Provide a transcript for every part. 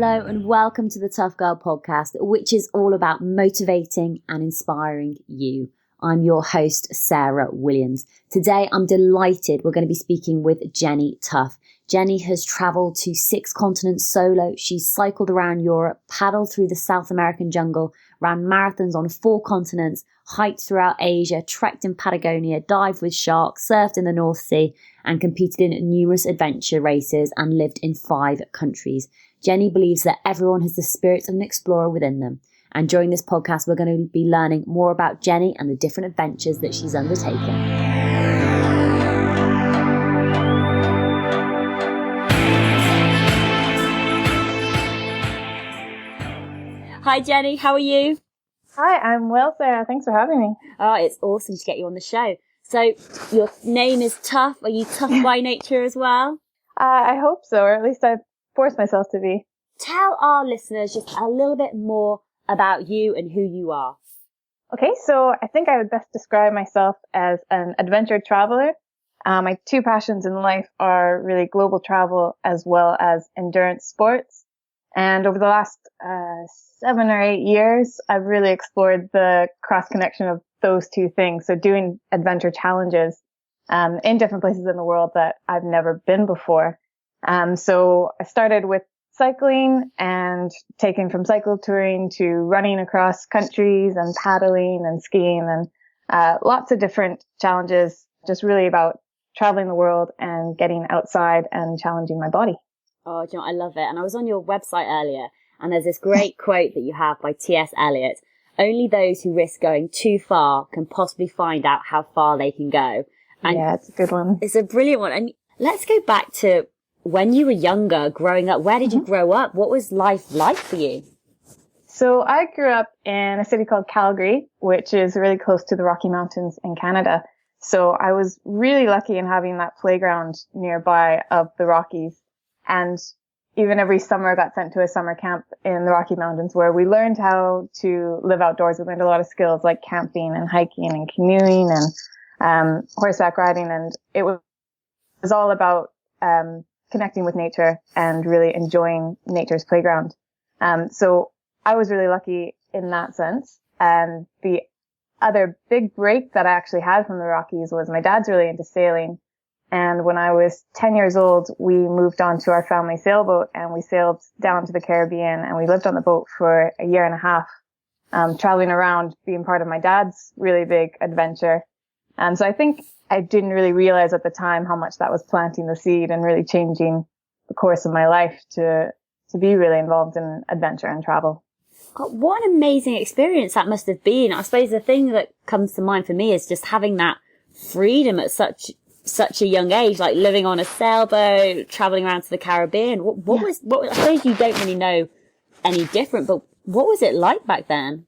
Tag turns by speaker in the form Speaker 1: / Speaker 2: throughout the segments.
Speaker 1: Hello and welcome to the Tough Girl podcast, which is all about motivating and inspiring you. I'm your host, Sarah Williams. Today, I'm delighted we're going to be speaking with Jenny Tough. Jenny has travelled to 6 continents solo. She's cycled around Europe, paddled through the South American jungle, ran marathons on 4 continents, hiked throughout Asia, trekked in Patagonia, dived with sharks, surfed in the North Sea, and competed in numerous adventure races and lived in 5 countries. Jenny believes that everyone has the spirit of an explorer within them. And during this podcast, we're going to be learning more about Jenny and the different adventures that she's undertaken. Hi, Jenny. How are you?
Speaker 2: Hi, I'm well, Sarah. Thanks for having me.
Speaker 1: Oh, it's awesome to get you on the show. So your name is Tough. Are you tough by nature as well?
Speaker 2: I hope so, or at least I force myself to be.
Speaker 1: Tell our listeners just a little bit more about you and who you are.
Speaker 2: Okay, so I think I would best describe myself as an adventure traveler. My 2 passions in life are really global travel as well as endurance sports. And over the last 7 or 8 years, I've really explored the cross connection of those 2 things. So doing adventure challenges in different places in the world that I've never been before. So I started with cycling and taking from cycle touring to running across countries and paddling and skiing and lots of different challenges, just really about traveling the world and getting outside and challenging my body.
Speaker 1: Oh, do you know what? I love it. And I was on your website earlier and there's this great quote that you have by T.S. Eliot. Only those who risk going too far can possibly find out how far they can go. And
Speaker 2: yeah, it's a good one.
Speaker 1: It's a brilliant one. And let's go back to when you were younger, growing up. Where did you grow up? What was life like for you?
Speaker 2: So I grew up in a city called Calgary, which is really close to the Rocky Mountains in Canada. So I was really lucky in having that playground nearby of the Rockies. And even every summer I got sent to a summer camp in the Rocky Mountains where we learned how to live outdoors. We learned a lot of skills like camping and hiking and canoeing and horseback riding. And it was all about connecting with nature and really enjoying nature's playground. So I was really lucky in that sense. And the other big break that I actually had from the Rockies was my dad's really into sailing. And when I was 10 years old, we moved on to our family sailboat and we sailed down to the Caribbean and we lived on the boat for a year and a half, traveling around, being part of my dad's really big adventure. So I think I didn't really realize at the time how much that was planting the seed and really changing the course of my life to be really involved in adventure and travel.
Speaker 1: God, what an amazing experience that must have been. I suppose the thing that comes to mind for me is just having that freedom at such a young age, like living on a sailboat, traveling around to the Caribbean. What I suppose you don't really know any different, but what was it like back then?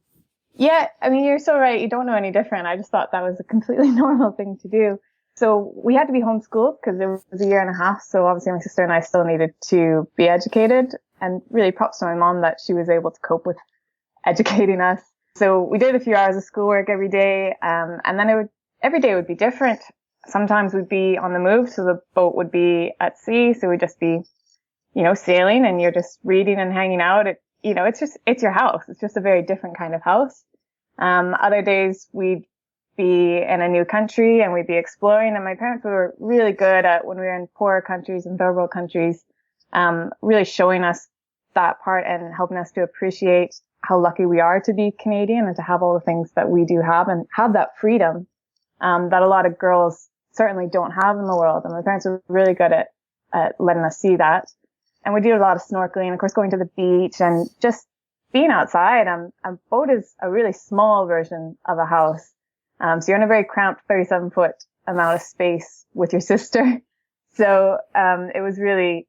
Speaker 2: Yeah, I mean, you're so right. You don't know any different. I just thought that was a completely normal thing to do. So we had to be homeschooled because it was a year and a half. So obviously my sister and I still needed to be educated, and really props to my mom that she was able to cope with educating us. So we did a few hours of schoolwork every day. And then every day would be different. Sometimes we'd be on the move. So the boat would be at sea. So we'd just be, sailing and you're just reading and hanging out. It's your house. It's just a very different kind of house. Other days we'd be in a new country and we'd be exploring. And my parents were really good at, when we were in poorer countries and third world countries, really showing us that part and helping us to appreciate how lucky we are to be Canadian and to have all the things that we do have and have that freedom, that a lot of girls certainly don't have in the world. And my parents were really good at letting us see that. And we do a lot of snorkeling, of course, going to the beach and just being outside. A boat is a really small version of a house. So you're in a very cramped 37-foot amount of space with your sister. So, it was really,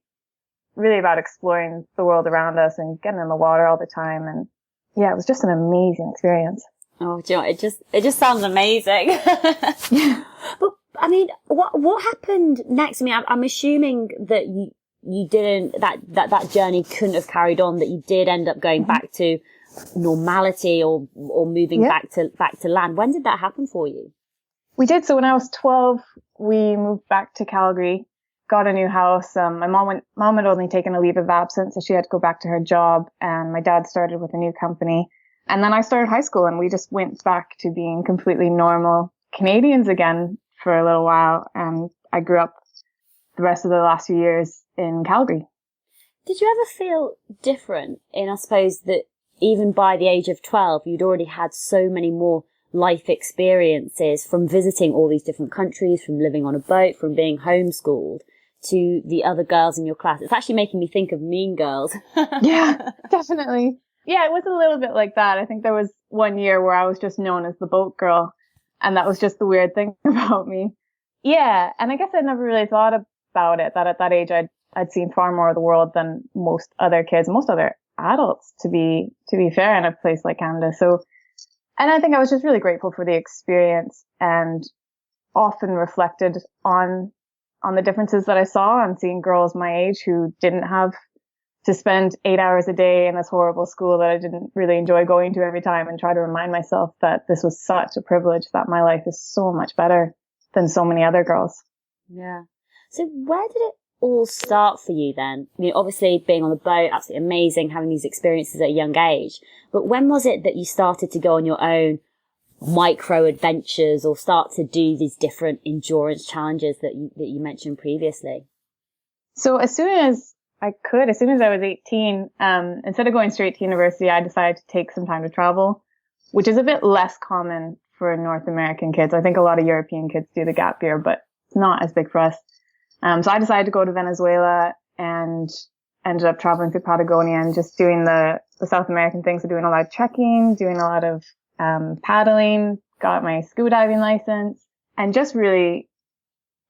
Speaker 2: really about exploring the world around us and getting in the water all the time. And yeah, it was just an amazing experience.
Speaker 1: Oh, do you know, it just sounds amazing. But I mean, what happened next? I mean, I'm assuming that you didn't, that journey couldn't have carried on, that you did end up going back to normality or moving back to land. When did that happen for you?
Speaker 2: We did. So when I was 12, we moved back to Calgary, got a new house. My mom had only taken a leave of absence, so she had to go back to her job, and my dad started with a new company. And then I started high school, and we just went back to being completely normal Canadians again for a little while. And I grew up the rest of the last few years in Calgary.
Speaker 1: Did you ever feel different in, I suppose, that even by the age of 12, you'd already had so many more life experiences from visiting all these different countries, from living on a boat, from being homeschooled, to the other girls in your class? It's actually making me think of Mean Girls.
Speaker 2: Yeah, definitely. Yeah, it was a little bit like that. I think there was one year where I was just known as the boat girl, and that was just the weird thing about me. Yeah, and I guess I never really thought about it, that at that age I'd seen far more of the world than most other kids, most other adults, to be fair, in a place like Canada. So, and I think I was just really grateful for the experience, and often reflected on the differences that I saw, and seeing girls my age who didn't have to spend 8 hours a day in this horrible school that I didn't really enjoy going to every time, and try to remind myself that this was such a privilege, that my life is so much better than so many other girls.
Speaker 1: Yeah. So where did it all start for you then? I mean, obviously being on the boat, absolutely amazing, having these experiences at a young age. But when was it that you started to go on your own micro adventures, or start to do these different endurance challenges that you mentioned previously?
Speaker 2: So as soon as I was 18, instead of going straight to university, I decided to take some time to travel, which is a bit less common for North American kids. I think a lot of European kids do the gap year, but it's not as big for us. So I decided to go to Venezuela, and ended up traveling through Patagonia and just doing the South American things. So doing a lot of trekking, doing a lot of paddling, got my scuba diving license, and just really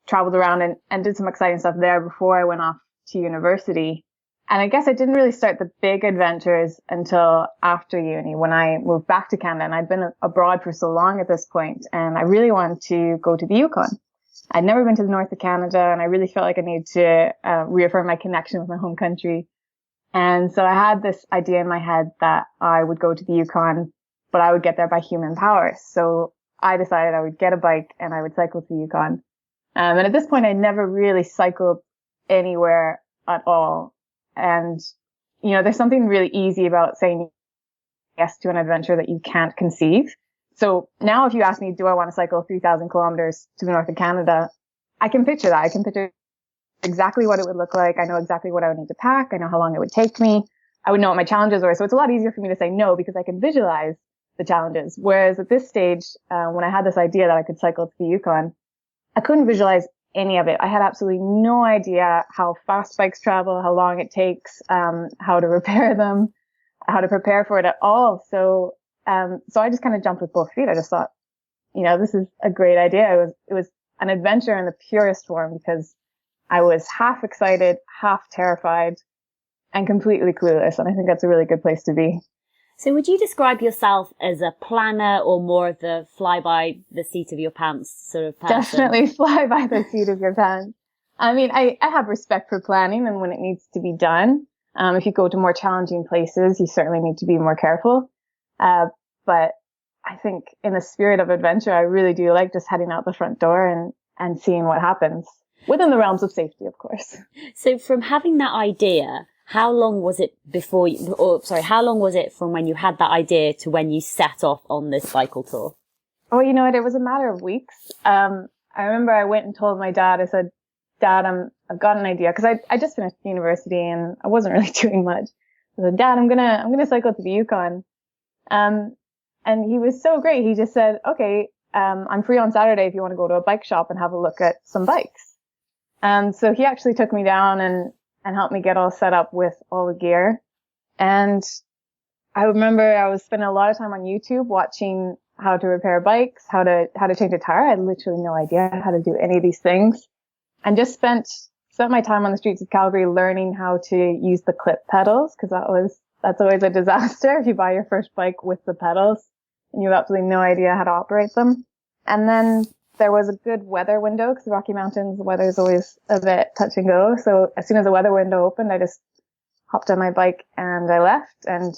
Speaker 2: traveled around and did some exciting stuff there before I went off to university. And I guess I didn't really start the big adventures until after uni, when I moved back to Canada. And I'd been abroad for so long at this point, and I really wanted to go to the Yukon. I'd never been to the north of Canada, and I really felt like I needed to reaffirm my connection with my home country. And so I had this idea in my head that I would go to the Yukon, but I would get there by human power. So I decided I would get a bike and I would cycle to the Yukon. And at this point, I never really cycled anywhere at all. And, you know, there's something really easy about saying yes to an adventure that you can't conceive. So now if you ask me, do I want to cycle 3,000 kilometers to the north of Canada? I can picture that. I can picture exactly what it would look like. I know exactly what I would need to pack. I know how long it would take me. I would know what my challenges were. So it's a lot easier for me to say no, because I can visualize the challenges. Whereas at this stage, when I had this idea that I could cycle to the Yukon, I couldn't visualize any of it. I had absolutely no idea how fast bikes travel, how long it takes, how to repair them, how to prepare for it at all. So I just kind of jumped with both feet. I just thought, you know, this is a great idea. It was an adventure in the purest form, because I was half excited, half terrified, and completely clueless. And I think that's a really good place to be.
Speaker 1: So would you describe yourself as a planner, or more of the fly by the seat of your pants sort of person?
Speaker 2: Definitely fly by the seat of your pants. I mean, I have respect for planning and when it needs to be done. If you go to more challenging places, you certainly need to be more careful. But I think in the spirit of adventure, I really do like just heading out the front door and seeing what happens, within the realms of safety, of course.
Speaker 1: So from having that idea, how long was it how long was it from when you had that idea to when you set off on this cycle tour?
Speaker 2: Oh, you know what? It was a matter of weeks. I remember I went and told my dad, I said, Dad, I've got an idea. Cause I just finished university and I wasn't really doing much. I said, Dad, I'm gonna cycle to the Yukon. And he was so great. He just said, okay, I'm free on Saturday if you want to go to a bike shop and have a look at some bikes. So he actually took me down and helped me get all set up with all the gear. And I remember I was spending a lot of time on YouTube watching how to repair bikes, how to change a tire. I had literally no idea how to do any of these things, and just spent my time on the streets of Calgary learning how to use the clip pedals, because that's always a disaster if you buy your first bike with the pedals and you have absolutely no idea how to operate them. And then there was a good weather window, because the Rocky Mountains, the weather is always a bit touch and go. So as soon as the weather window opened, I just hopped on my bike and I left, and,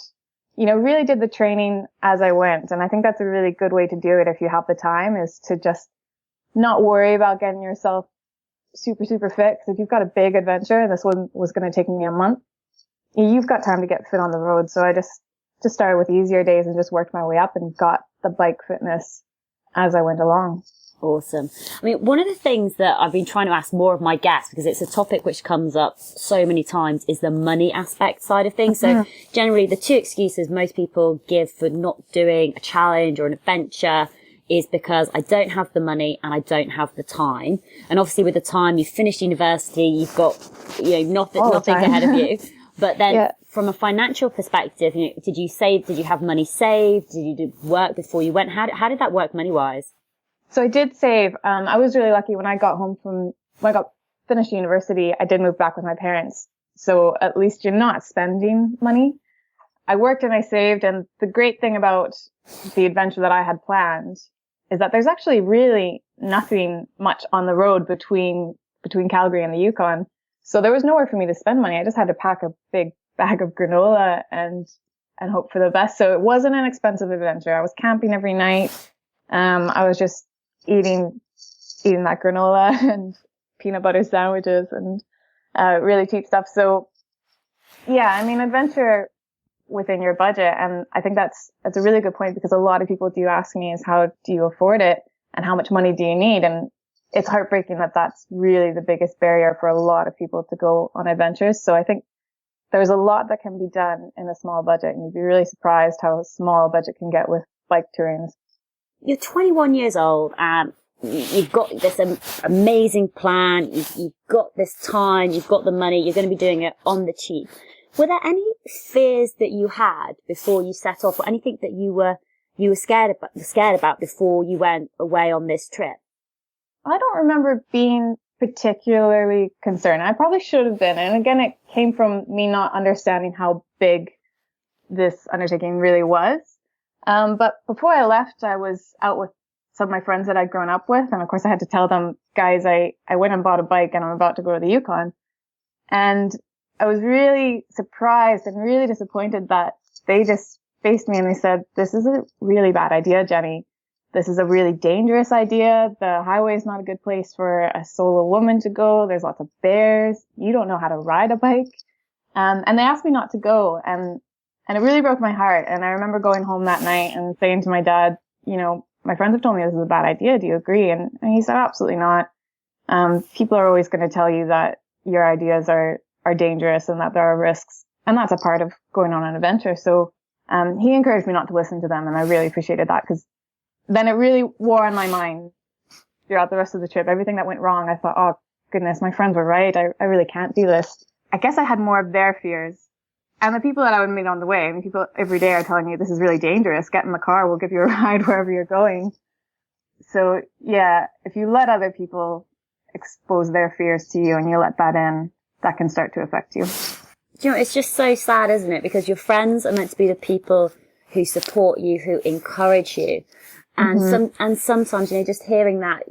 Speaker 2: you know, really did the training as I went. And I think that's a really good way to do it if you have the time, is to just not worry about getting yourself super, super fit. Because if you've got a big adventure, this one was going to take me a month, you've got time to get fit on the road. So I just started with easier days and just worked my way up and got the bike fitness as I went along.
Speaker 1: Awesome. I mean, one of the things that I've been trying to ask more of my guests, because it's a topic which comes up so many times, is the money aspect side of things. So generally the two excuses most people give for not doing a challenge or an adventure is because I don't have the money and I don't have the time. And obviously with the time, you've finished university, you've got, nothing ahead of you. But then from a financial perspective, did you have money saved? Did you do work before you went? How did that work money wise?
Speaker 2: So I did save. I was really lucky when I got finished university, I did move back with my parents. So at least you're not spending money. I worked and I saved. And the great thing about the adventure that I had planned is that there's actually really nothing much on the road between Calgary and the Yukon. So there was nowhere for me to spend money. I just had to pack a big bag of granola and hope for the best. So it wasn't an expensive adventure. I was camping every night. I was just eating that granola and peanut butter sandwiches and really cheap stuff. So yeah, I mean, adventure within your budget. And I think that's a really good point, because a lot of people do ask me is how do you afford it and how much money do you need? And it's heartbreaking that that's really the biggest barrier for a lot of people to go on adventures. So I think there's a lot that can be done in a small budget, and you'd be really surprised how small a budget can get with bike touring.
Speaker 1: You're 21 years old and you've got this amazing plan. You've got this time, you've got the money, you're going to be doing it on the cheap. Were there any fears that you had before you set off, or anything that you were scared about before you went away on this trip?
Speaker 2: I don't remember being particularly concerned. I probably should have been. And again, it came from me not understanding how big this undertaking really was. But before I left, I was out with some of my friends that I'd grown up with. And of course I had to tell them, guys, I went and bought a bike and I'm about to go to the Yukon. And I was really surprised and really disappointed that they just faced me and they said, this is a really bad idea, Jenny. This is a really dangerous idea. The highway is not a good place for a solo woman to go. There's lots of bears. You don't know how to ride a bike. And they asked me not to go. And it really broke my heart. And I remember going home that night and saying to my dad, my friends have told me this is a bad idea. Do you agree? And he said, absolutely not. People are always going to tell you that your ideas are dangerous and that there are risks. And that's a part of going on an adventure. So, he encouraged me not to listen to them. And I really appreciated that, because then it really wore on my mind throughout the rest of the trip. Everything that went wrong, I thought, oh goodness, my friends were right. I really can't do this. I guess I had more of their fears. And the people that I would meet on the way, people every day are telling you this is really dangerous. Get in the car. We'll give you a ride wherever you're going. So yeah, if you let other people expose their fears to you and you let that in, that can start to affect you.
Speaker 1: It's just so sad, isn't it? Because your friends are meant to be the people who support you, who encourage you. And sometimes, just hearing that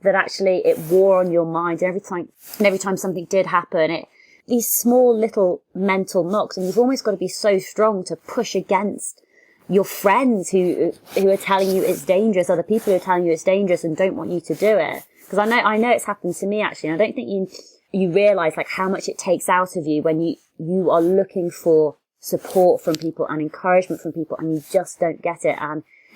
Speaker 1: actually it wore on your mind every time something did happen, these small little mental knocks, and you've almost got to be so strong to push against your friends who are telling you it's dangerous, other people who are telling you it's dangerous and don't want you to do it. Because I know it's happened to me actually, and I don't think you realize like how much it takes out of you when you are looking for support from people and encouragement from people and you just don't get it.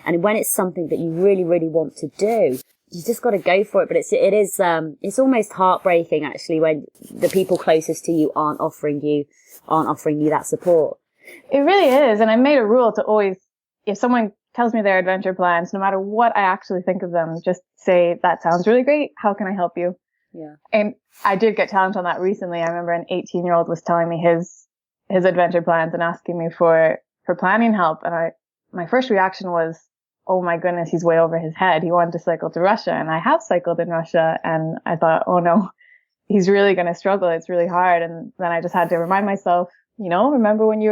Speaker 1: And when it's something that you really, really want to do, you just got to go for it. But it's almost heartbreaking actually when the people closest to you aren't offering you that support.
Speaker 2: It really is. And I made a rule to always, if someone tells me their adventure plans, no matter what I actually think of them, just say, that sounds really great. How can I help you?
Speaker 1: Yeah.
Speaker 2: And I did get challenged on that recently. I remember an 18-year-old was telling me his adventure plans and asking me for planning help. And my first reaction was, oh my goodness, he's way over his head. He wanted to cycle to Russia, and I have cycled in Russia, and I thought, oh no, he's really going to struggle. It's really hard. And then I just had to remind myself, remember when you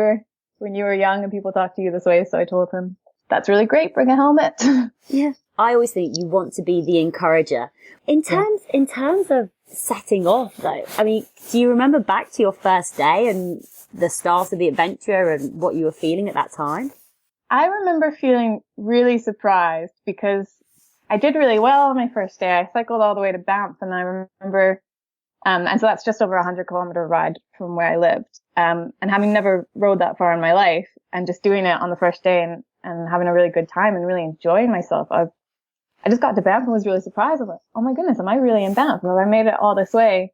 Speaker 2: were young and people talked to you this way. So I told him, that's really great. Bring a helmet.
Speaker 1: Yeah. I always think you want to be the encourager. In terms of setting off though, do you remember back to your first day and the start of the adventure and what you were feeling at that time?
Speaker 2: I remember feeling really surprised because I did really well on my first day. I cycled all the way to Banff, and I remember, and so that's just over 100-kilometer ride from where I lived. And having never rode that far in my life and just doing it on the first day and having a really good time and really enjoying myself. I just got to Banff and was really surprised. I was like, oh my goodness, am I really in Banff? Well, I made it all this way.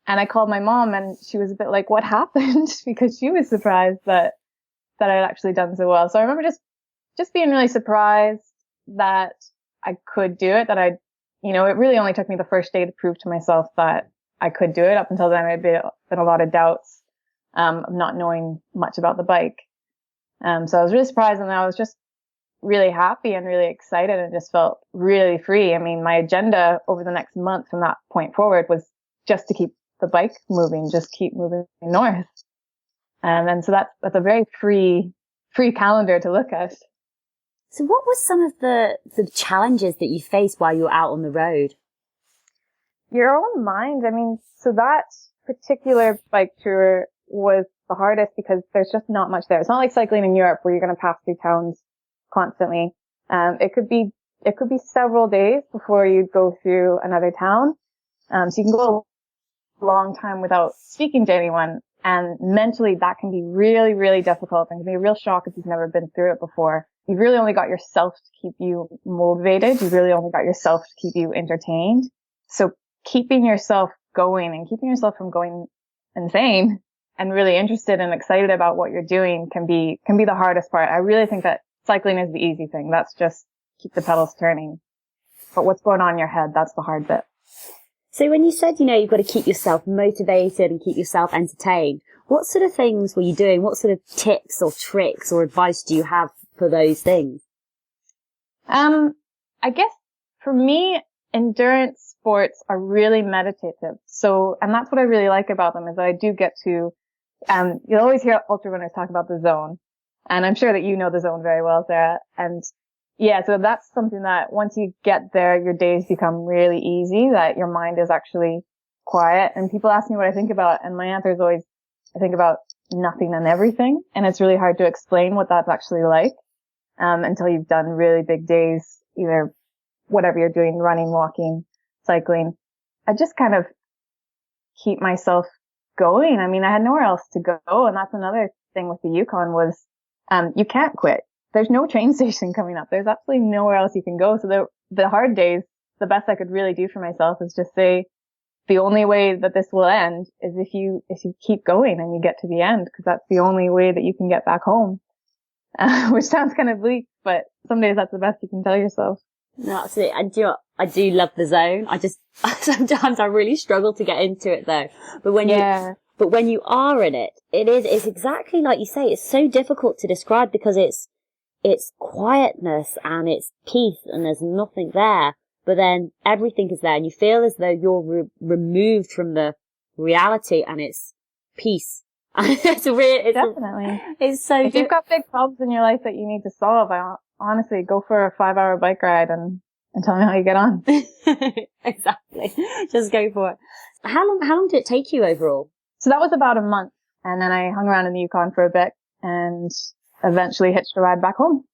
Speaker 2: And I called my mom, and she was a bit like, what happened? Because she was surprised that I'd actually done so well. So I remember just being really surprised that I could do it, it really only took me the first day to prove to myself that I could do it. Up until then, I'd been a lot of doubts, of not knowing much about the bike. So I was really surprised, and I was just really happy and really excited and just felt really free. I mean, my agenda over the next month from that point forward was just to keep the bike moving, just keep moving north. And so that's a very free calendar to look at.
Speaker 1: So what were some of the challenges that you faced while you were out on the road?
Speaker 2: Your own mind. I mean, so that particular bike tour was the hardest because there's just not much there. It's not like cycling in Europe where you're going to pass through towns constantly. It could be several days before you go through another town. So you can go a long time without speaking to anyone. And mentally that can be really, really difficult and can be a real shock if you've never been through it before. You've really only got yourself to keep you motivated. You've really only got yourself to keep you entertained. So keeping yourself going and keeping yourself from going insane and really interested and excited about what you're doing can be the hardest part. I really think that cycling is the easy thing. That's just keep the pedals turning. But what's going on in your head, that's the hard bit.
Speaker 1: So when you said, you've got to keep yourself motivated and keep yourself entertained, what sort of things were you doing? What sort of tips or tricks or advice do you have for those things?
Speaker 2: I guess for me, endurance sports are really meditative. So, and that's what I really like about them is that I do get to, you'll always hear ultra runners talk about the zone. And I'm sure that you know the zone very well, Sarah. And yeah, so that's something that once you get there, your days become really easy, that your mind is actually quiet. And people ask me what I think about, and my answer is always, I think about nothing and everything. And it's really hard to explain what that's actually like, until you've done really big days, either whatever you're doing, running, walking, cycling. I just kind of keep myself going. I mean, I had nowhere else to go. And that's another thing with the Yukon was, you can't quit. There's no train station coming up. There's absolutely nowhere else you can go. So the hard days, the best I could really do for myself is just say the only way that this will end is if you keep going and you get to the end, because that's the only way that you can get back home. Which sounds kind of bleak, but some days that's the best you can tell yourself.
Speaker 1: No, absolutely. And I do love the zone. Sometimes I really struggle to get into it though. But when you are in it, it's exactly like you say, it's so difficult to describe because it's quietness and it's peace and there's nothing there, but then everything is there and you feel as though you're removed from the reality and it's peace.
Speaker 2: Definitely.
Speaker 1: It's so
Speaker 2: if you've got big problems in your life that you need to solve, I honestly go for a 5-hour bike ride and tell me how you get on.
Speaker 1: Exactly. Just go for it. How long did it take you overall?
Speaker 2: So that was about a month. And then I hung around in the Yukon for a bit and eventually hitched a ride back home.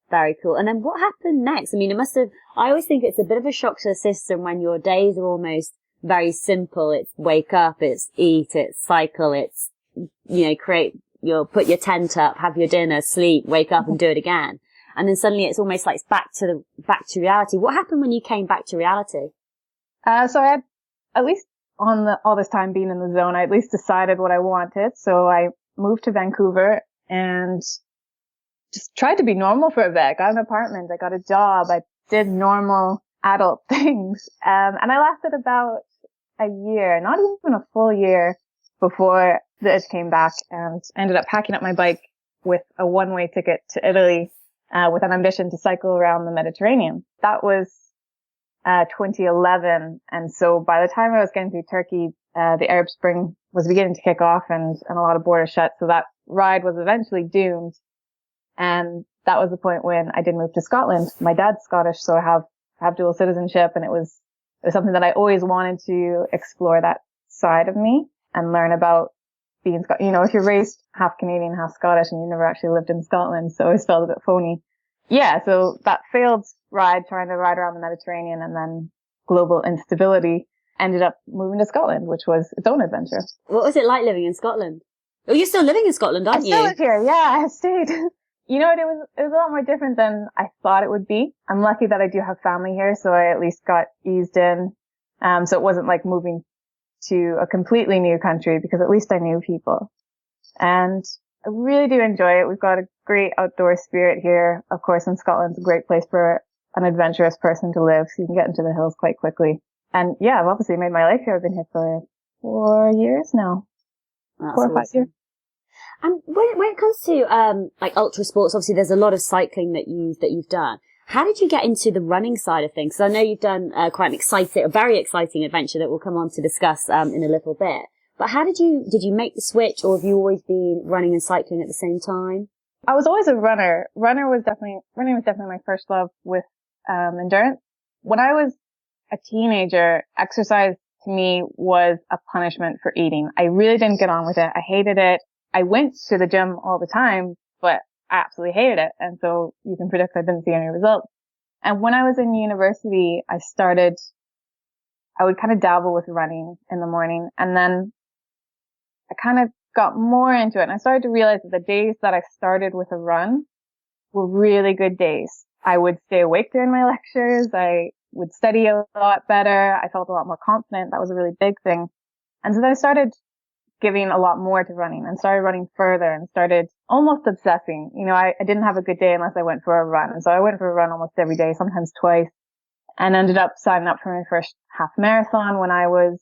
Speaker 1: Very cool. And then what happened next? I mean, I always think it's a bit of a shock to the system when your days are almost very simple. It's wake up, it's eat, it's cycle, it's, put your tent up, have your dinner, sleep, wake up and do it again. And then suddenly it's almost like it's back to reality. What happened when you came back to reality?
Speaker 2: So I had, at least all this time being in the zone, I at least decided what I wanted. So I moved to Vancouver and just tried to be normal for a bit. I got an apartment, I got a job, I did normal adult things. And I lasted about a year, not even a full year, before the itch came back, and ended up packing up my bike with a one-way ticket to Italy, with an ambition to cycle around the Mediterranean. That was 2011. And so by the time I was getting through Turkey, the Arab Spring was beginning to kick off and a lot of borders shut. So that ride was eventually doomed. And that was the point when I did move to Scotland. My dad's Scottish, so I have dual citizenship, and it was something that I always wanted to explore, that side of me and learn about being Scottish. If you're raised half Canadian, half Scottish and you never actually lived in Scotland, so it always felt a bit phony. yeah, so that failed ride, trying to ride around the Mediterranean and then global instability, ended up moving to Scotland, which was its own adventure.
Speaker 1: What was it like living in Scotland? Oh, you're still living in Scotland, aren't you?
Speaker 2: I still live here. Yeah, I stayed. You know what? It was a lot more different than I thought it would be. I'm lucky that I do have family here, so I at least got eased in. So it wasn't like moving to a completely new country, because at least I knew people. And I really do enjoy it. We've got a great outdoor spirit here. Of course, in Scotland's a great place for an adventurous person to live, so you can get into the hills quite quickly. And yeah, I've obviously made my life here. I've been here for 4 years now.
Speaker 1: That's
Speaker 2: 4 or 5
Speaker 1: awesome.
Speaker 2: years.
Speaker 1: And when it comes to like ultra sports, obviously there's a lot of cycling that you've done. How did you get into the running side of things? Because I know you've done quite a very exciting adventure that we'll come on to discuss in a little bit. But how did you make the switch, or have you always been running and cycling at the same time?
Speaker 2: I was always a runner. Running was definitely my first love with endurance. When I was a teenager, exercise to me was a punishment for eating. I really didn't get on with it. I hated it. I went to the gym all the time, but I absolutely hated it. And so you can predict I didn't see any results. And when I was in university, I would kind of dabble with running in the morning. And then I kind of got more into it. And I started to realize that the days that I started with a run were really good days. I would stay awake during my lectures. I would study a lot better. I felt a lot more confident. That was a really big thing. And so then I started giving a lot more to running and started running further and started almost obsessing. You know, I didn't have a good day unless I went for a run. And so I went for a run almost every day, sometimes twice, and ended up signing up for my first half marathon when I was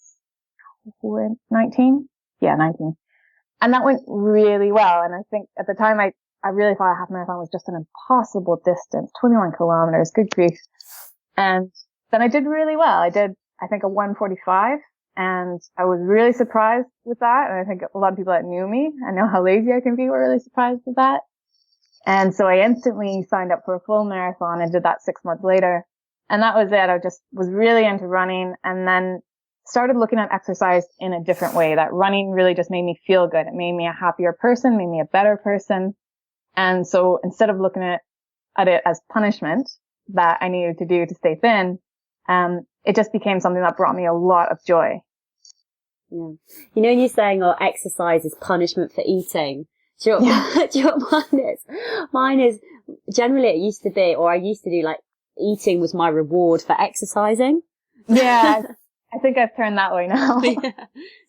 Speaker 2: 19. Yeah, 19. And that went really well. And I think at the time I really thought a half marathon was just an impossible distance, 21 kilometers, good grief. And then I did really well. I did, I think, a 1:45. And I was really surprised with that. And I think a lot of people that knew me, I know how lazy I can be, were really surprised with that. And so I instantly signed up for a full marathon and did that 6 months later. And that was it. I just was really into running, and then started looking at exercise in a different way. That running really just made me feel good. It made me a happier person, made me a better person. And so instead of looking at it as punishment that I needed to do to stay thin, it just became something that brought me a lot of joy.
Speaker 1: Yeah. You know, you're saying, exercise is punishment for eating. Do you know what, do you know what mine is? Mine is, generally it used to be, or I used to do, like, eating was my reward for exercising.
Speaker 2: Yeah. I think I've turned that way now.
Speaker 1: Yeah.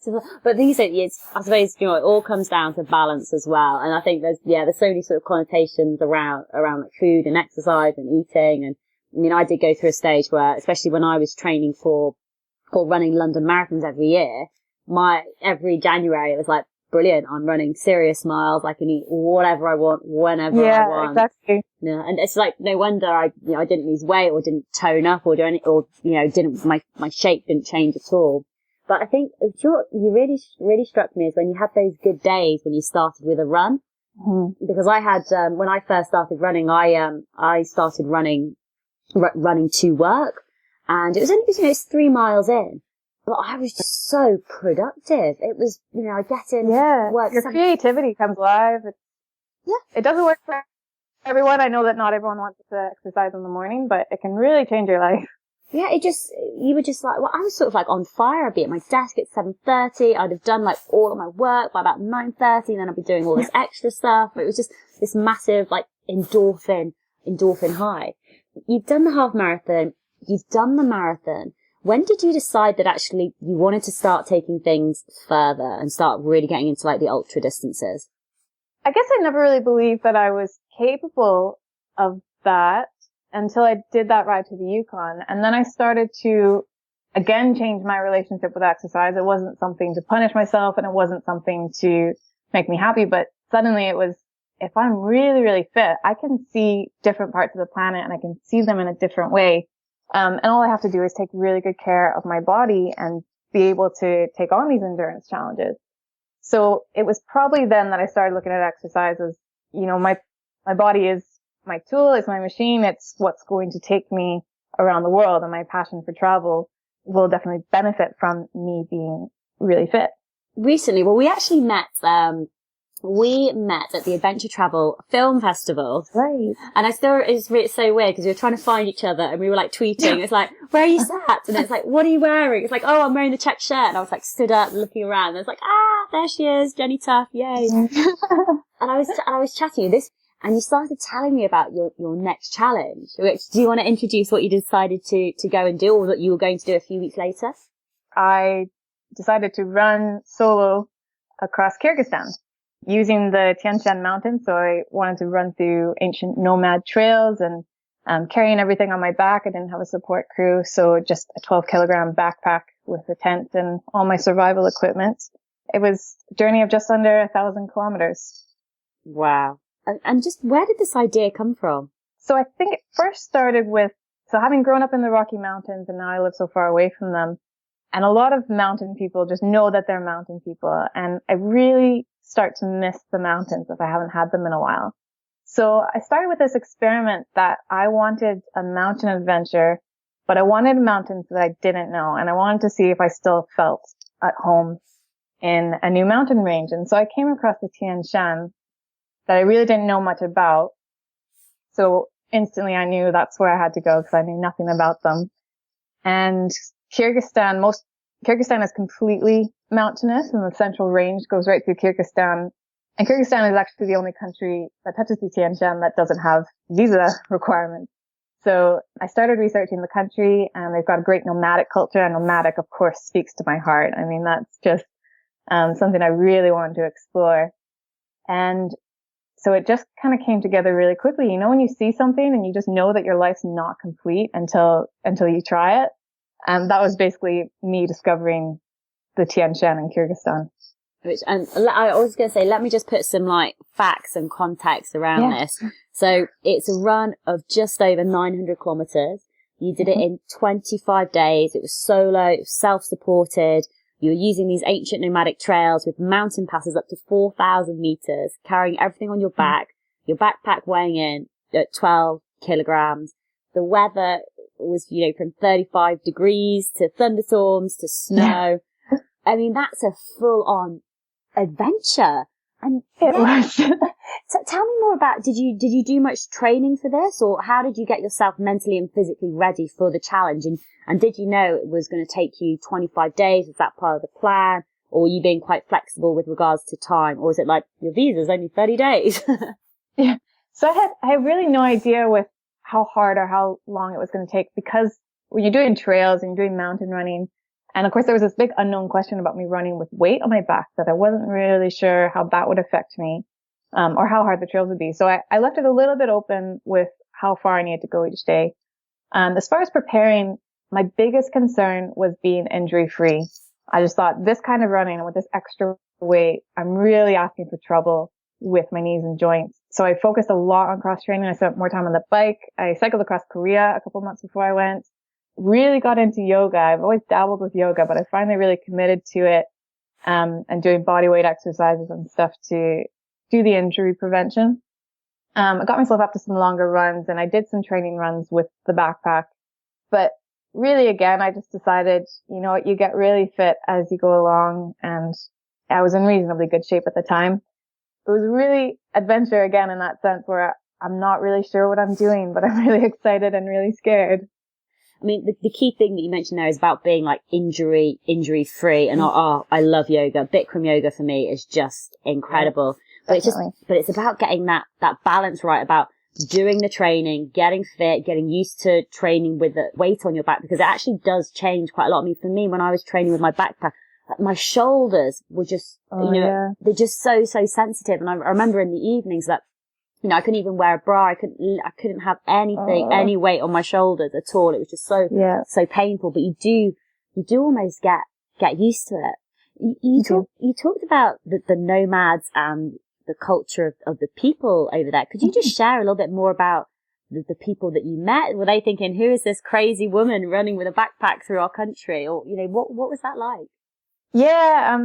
Speaker 1: So, but these are, I suppose, you know, it all comes down to balance as well. And I think there's so many sort of connotations around like food and exercise and eating. And I mean, I did go through a stage where, especially when I was training for running London marathons every year, every January it was like, brilliant, I'm running serious miles. I can eat whatever I want, whenever I want. Yeah,
Speaker 2: exactly.
Speaker 1: Yeah, and it's like, no wonder I didn't lose weight or didn't tone up or do any, or, my shape didn't change at all. But I think you really, really struck me is when you had those good days when you started with a run. Mm-hmm. Because I had, when I first started running, I started running to work, and it was only, it's 3 miles in. But I was just so productive. It was, I get in, work.
Speaker 2: Your creativity comes alive. It doesn't work for everyone. I know that not everyone wants to exercise in the morning, but it can really change your life.
Speaker 1: Yeah, you were just like, I was sort of like on fire. I'd be at my desk at 7:30. I'd have done like all of my work by about 9:30, and then I'd be doing all this extra stuff. It was just this massive like endorphin high. You've done the half marathon. You've done the marathon. When did you decide that actually you wanted to start taking things further and start really getting into like the ultra distances?
Speaker 2: I guess I never really believed that I was capable of that until I did that ride to the Yukon. And then I started to, again, change my relationship with exercise. It wasn't something to punish myself, and it wasn't something to make me happy, but suddenly it was, if I'm really, really fit, I can see different parts of the planet and I can see them in a different way. And all I have to do is take really good care of my body and be able to take on these endurance challenges. So it was probably then that I started looking at exercise as, my body is my tool, it's my machine, it's what's going to take me around the world, and my passion for travel will definitely benefit from me being really fit.
Speaker 1: Recently, we actually met, we met at the Adventure Travel Film Festival.
Speaker 2: Right.
Speaker 1: And it's so weird because we were trying to find each other and we were like tweeting. It's like, where are you sat? And it's like, what are you wearing? It's like, oh, I'm wearing the checked shirt. And I was like, stood up looking around. And it's like, there she is, Jenny Tuff, yay. And I was chatting to this, and you started telling me about your next challenge. Which, do you want to introduce what you decided to go and do, or that you were going to do a few weeks later?
Speaker 2: I decided to run solo across Kyrgyzstan using the Tien Shan mountain. So I wanted to run through ancient nomad trails and carrying everything on my back. I didn't have a support crew, so just a 12-kilogram backpack with a tent and all my survival equipment. It was a journey of just under 1,000 kilometers.
Speaker 1: Wow. And just where did this idea come from?
Speaker 2: So I think it first started with, so having grown up in the Rocky Mountains and now I live so far away from them, and a lot of mountain people just know that they're mountain people. And I really start to miss the mountains if I haven't had them in a while. So I started with this experiment that I wanted a mountain adventure, but I wanted mountains that I didn't know. And I wanted to see if I still felt at home in a new mountain range. And so I came across the Tien Shan that I really didn't know much about. So instantly I knew that's where I had to go because I knew nothing about them. And Kyrgyzstan is completely mountainous, and the central range goes right through Kyrgyzstan. And Kyrgyzstan is actually the only country that touches the Tien Shan that doesn't have visa requirements. So I started researching the country, and they've got a great nomadic culture, and nomadic, of course, speaks to my heart. I mean, that's just something I really wanted to explore. And so it just kind of came together really quickly. You know, when you see something and you just know that your life's not complete until you try it. And that was basically me discovering the Tien Shan in Kyrgyzstan.
Speaker 1: And I was going to say, let me just put some like facts and context around this. So it's a run of just over 900 kilometers. You did it in 25 days. It was solo, it was self-supported. You were using these ancient nomadic trails with mountain passes up to 4,000 meters, carrying everything on your back, your backpack weighing in at 12 kilograms. The weather was, from 35 degrees to thunderstorms to snow. Yeah. I mean, that's a full-on adventure. And
Speaker 2: it was.
Speaker 1: So tell me more about, did you do much training for this, or how did you get yourself mentally and physically ready for the challenge? And did you know it was going to take you 25 days? Was that part of the plan? Or were you being quite flexible with regards to time? Or is it like your visa's only 30 days?
Speaker 2: Yeah. So I had really no idea with how hard or how long it was going to take, because when you're doing trails and you're doing mountain running, and of course there was this big unknown question about me running with weight on my back that I wasn't really sure how that would affect me, or how hard the trails would be. So I left it a little bit open with how far I needed to go each day. As far as preparing, my biggest concern was being injury free. I just thought this kind of running with this extra weight, I'm really asking for trouble with my knees and joints. So I focused a lot on cross training. I spent more time on the bike. I cycled across Korea a couple months before I went. Really got into yoga. I've always dabbled with yoga, but I finally really committed to it, and doing body weight exercises and stuff to do the injury prevention. I got myself up to some longer runs, and I did some training runs with the backpack. But really, again, I just decided, you know what, you get really fit as you go along, and I was in reasonably good shape at the time. It was really adventure again in that sense where I'm not really sure what I'm doing, but I'm really excited and really scared.
Speaker 1: I mean, the key thing that you mentioned there is about being like injury free. And I love yoga. Bikram yoga for me is just incredible. Yeah, but it's about getting that balance right, about doing the training, getting fit, getting used to training with the weight on your back, because it actually does change quite a lot. I mean, for me, when I was training with my backpack, my shoulders were just, they're just so sensitive. And I remember in the evenings that, I couldn't even wear a bra. I couldn't have any weight on my shoulders at all. It was just so painful. But you do almost get used to it. You talked about the nomads and the culture of the people over there. Could you just share a little bit more about the people that you met? Were they thinking, who is this crazy woman running with a backpack through our country? Or, what was that like?
Speaker 2: Yeah,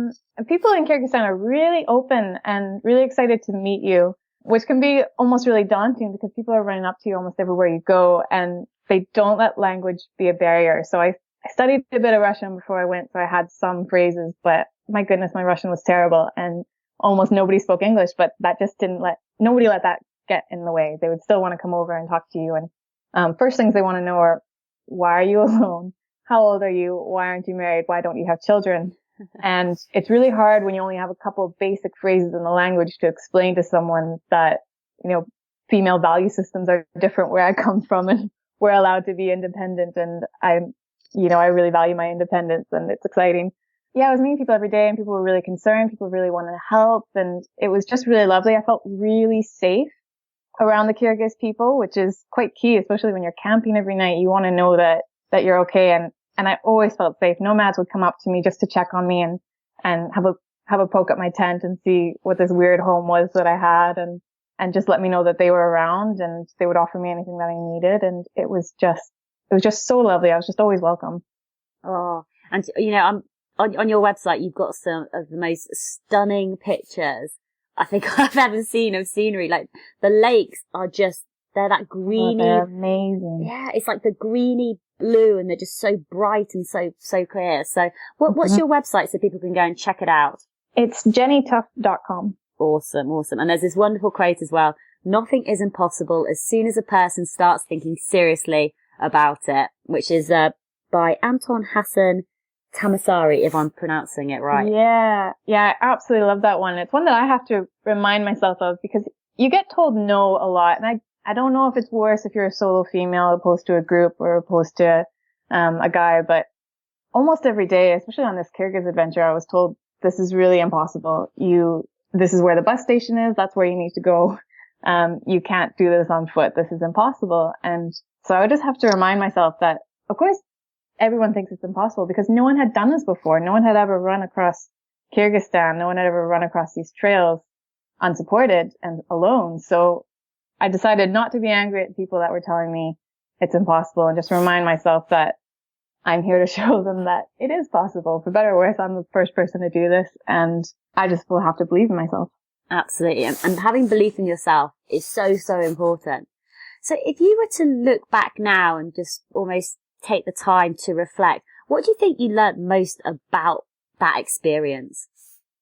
Speaker 2: people in Kyrgyzstan are really open and really excited to meet you, which can be almost really daunting because people are running up to you almost everywhere you go, and they don't let language be a barrier. So I studied a bit of Russian before I went, so I had some phrases, but my goodness, my Russian was terrible. And almost nobody spoke English, but that just nobody let that get in the way. They would still want to come over and talk to you. And first things they want to know are, why are you alone? How old are you? Why aren't you married? Why don't you have children? And it's really hard when you only have a couple of basic phrases in the language to explain to someone that, female value systems are different where I come from, and we're allowed to be independent. And I really value my independence, and it's exciting. Yeah, I was meeting people every day, and people were really concerned. People really wanted to help. And it was just really lovely. I felt really safe around the Kyrgyz people, which is quite key, especially when you're camping every night. You want to know that you're okay. And I always felt safe. Nomads would come up to me just to check on me and have a poke at my tent and see what this weird home was that I had, and just let me know that they were around, and they would offer me anything that I needed. And it was just so lovely. I was just always welcome.
Speaker 1: Oh, and I'm on your website, you've got some of the most stunning pictures I think I've ever seen of scenery. Like the lakes are they're that greeny.
Speaker 2: Oh, they're amazing.
Speaker 1: Yeah, it's like the greeny blue, and they're just so bright and so clear. So what's your website so people can go and check it out?
Speaker 2: It's jennytuff.com.
Speaker 1: Awesome. And there's this wonderful quote as well. Nothing is impossible as soon as a person starts thinking seriously about it, which is by Anton Hassan Tamasari, if I'm pronouncing it right.
Speaker 2: Yeah, I absolutely love that one. It's one that I have to remind myself of, because you get told no a lot. And I don't know if it's worse if you're a solo female opposed to a group or opposed to a guy, but almost every day, especially on this Kyrgyz adventure, I was told, this is really impossible. This is where the bus station is. That's where you need to go. You can't do this on foot. This is impossible. And so I would just have to remind myself that, of course, everyone thinks it's impossible, because no one had done this before. No one had ever run across Kyrgyzstan. No one had ever run across these trails unsupported and alone. So I decided not to be angry at people that were telling me it's impossible, and just remind myself that I'm here to show them that it is possible. For better or worse, I'm the first person to do this, and I just will have to believe in myself.
Speaker 1: Absolutely. And having belief in yourself is so important. So if you were to look back now and just almost take the time to reflect, what do you think you learned most about that experience?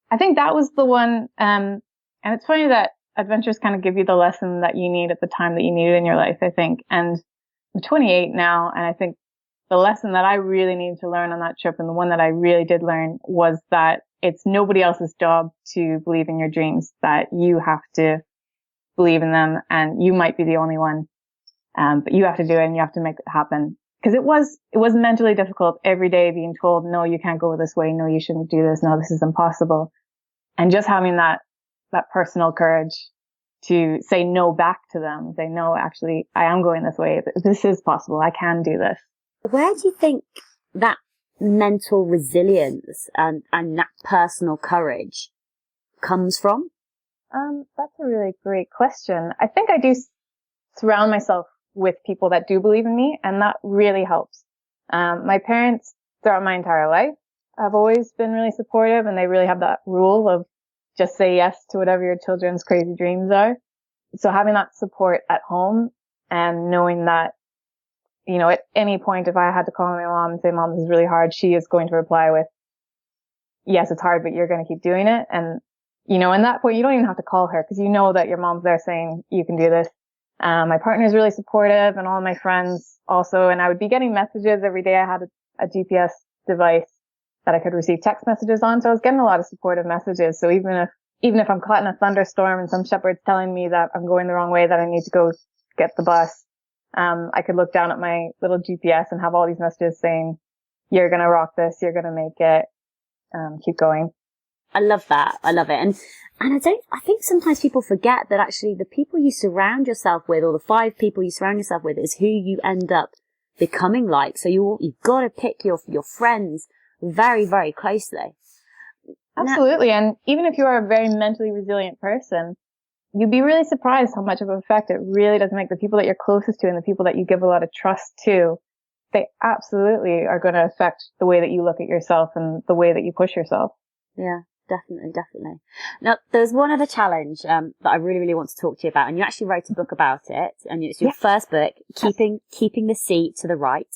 Speaker 2: I think that was the one, and it's funny that adventures kind of give you the lesson that you need at the time that you need it in your life, I think. And I'm 28 now, and I think the lesson that I really needed to learn on that trip, and the one that I really did learn, was that it's nobody else's job to believe in your dreams, that you have to believe in them, and you might be the only one. But you have to do it, and you have to make it happen. Because it was mentally difficult every day being told, no, you can't go this way. No, you shouldn't do this. No, this is impossible. And just having that personal courage to say no back to them, say, no, actually, I am going this way. This is possible. I can do this.
Speaker 1: Where do you think that mental resilience and that personal courage comes from?
Speaker 2: That's a really great question. I think I do surround myself with people that do believe in me, and that really helps. My parents, throughout my entire life, have always been really supportive, and they really have that rule of just say yes to whatever your children's crazy dreams are. So having that support at home, and knowing that, at any point, if I had to call my mom and say, Mom, this is really hard, she is going to reply with, yes, it's hard, but you're going to keep doing it. And, in that point, you don't even have to call her, because you know that your mom's there saying, you can do this. My partner is really supportive, and all my friends also. And I would be getting messages every day. I had a GPS device that I could receive text messages on. So I was getting a lot of supportive messages. So even if I'm caught in a thunderstorm and some shepherd's telling me that I'm going the wrong way, that I need to go get the bus, I could look down at my little GPS and have all these messages saying, you're going to rock this. You're going to make it. Keep going.
Speaker 1: I love that. I love it. And I think sometimes people forget that actually the people you surround yourself with, or the 5 people you surround yourself with, is who you end up becoming like. So you've got to pick your friends very, very closely.
Speaker 2: Absolutely. Now, and even if you are a very mentally resilient person, you'd be really surprised how much of an effect it really does make. The people that you're closest to and the people that you give a lot of trust to, they absolutely are going to affect the way that you look at yourself and the way that you push yourself.
Speaker 1: Yeah. Definitely. Now, there's one other challenge that I really, really want to talk to you about, and you actually wrote a book about it, and it's your first book, Keeping the Sea to the Right,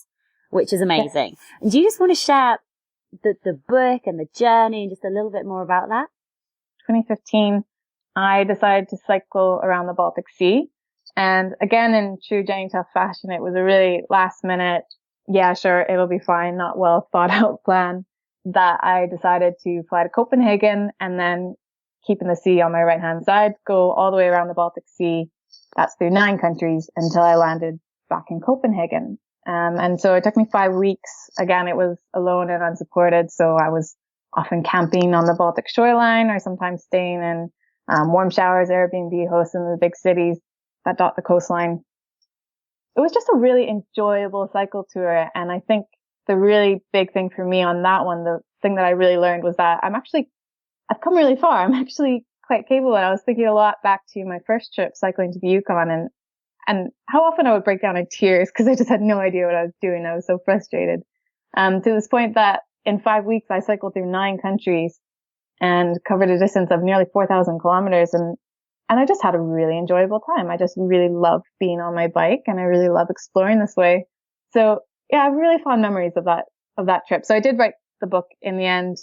Speaker 1: which is amazing. Yes. And do you just want to share the book and the journey and just a little bit more about that?
Speaker 2: 2015, I decided to cycle around the Baltic Sea. And again, in true Jenny Tough fashion, it was a really last minute, yeah, sure, it'll be fine, not well thought out plan that I decided to fly to Copenhagen and then keeping the sea on my right hand side, go all the way around the Baltic Sea. That's through 9 countries until I landed back in Copenhagen. And so it took me 5 weeks. Again, it was alone and unsupported. So I was often camping on the Baltic shoreline or sometimes staying in warm showers, Airbnb hosts in the big cities that dot the coastline. It was just a really enjoyable cycle tour. And I think the really big thing for me on that one, the thing that I really learned was that I've come really far. I'm actually quite capable. And I was thinking a lot back to my first trip cycling to the Yukon and how often I would break down in tears because I just had no idea what I was doing. I was so frustrated. To this point that in 5 weeks, I cycled through 9 countries and covered a distance of nearly 4,000 kilometers. And I just had a really enjoyable time. I just really love being on my bike and I really love exploring this way. So yeah, I have really fond memories of that trip. So I did write the book in the end.